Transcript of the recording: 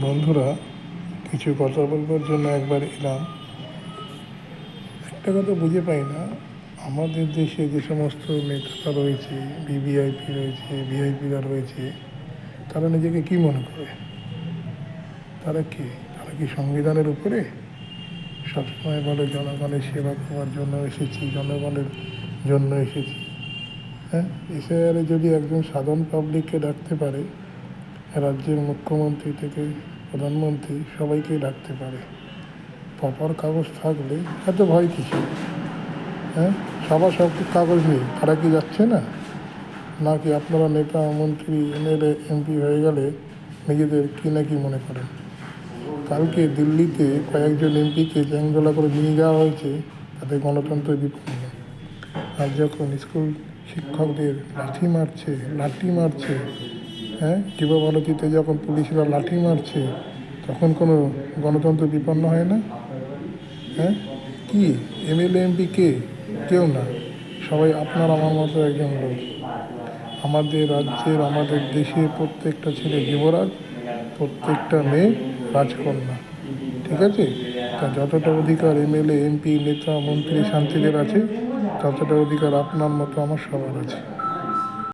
বন্ধুরা, কিছু কথা বলবার জন্য একবার এলাম। একটা কথা বুঝে পাই না, আমাদের দেশে যে সমস্ত নেতারা রয়েছে, ভিভিআইপি রয়েছে, ভিআইপিরা রয়েছে, তারা নিজেকে কি মনে করে? তারা কি তারা কি সংবিধানের উপরে? সবসময় বলে জনগণের সেবা করার জন্য এসেছি, জনগণের জন্য এসেছি। হ্যাঁ, এসআইআরে যদি একজন সাধারণ পাবলিককে ডাকতে পারে, রাজ্যের মুখ্যমন্ত্রী থেকে প্রধানমন্ত্রী সবাইকেই ডাকতে পারে, প্রপার কাগজ থাকলে এত ভয় কিছু। হ্যাঁ, সবার সব কাগজ নেই, তারা কি যাচ্ছে না? নাকি আপনারা নেতা মন্ত্রী এমএলএ এমপি হয়ে গেলে নিজেদের কি না কি মনে করেন? কালকে দিল্লিতে কয়েকজন এমপিকে চ্যাংদোলা করে নিয়ে যাওয়া হয়েছে, তাদের গণতন্ত্র বিপন্ন। আর যখন স্কুল শিক্ষকদের লাঠি মারছে, হ্যাঁ, যুবভারতীতে যখন পুলিশরা লাঠি মারছে, তখন কোনো গণতন্ত্র বিপন্ন হয় না? হ্যাঁ, কি এমএলএ এমপি কে? কেউ না, সবাই আপনার আমার মতো একজন লোক। আমাদের রাজ্যের, আমাদের দেশের প্রত্যেকটা ছেলে যুবরাজ, প্রত্যেকটা মেয়ে রাজকন্যা। ঠিক আছে? তা যতটা অধিকার এমএলএ এমপি নেতা মন্ত্রী শান্তিদের আছে, ততটা অধিকার আপনার মতো আমার সবার আছে।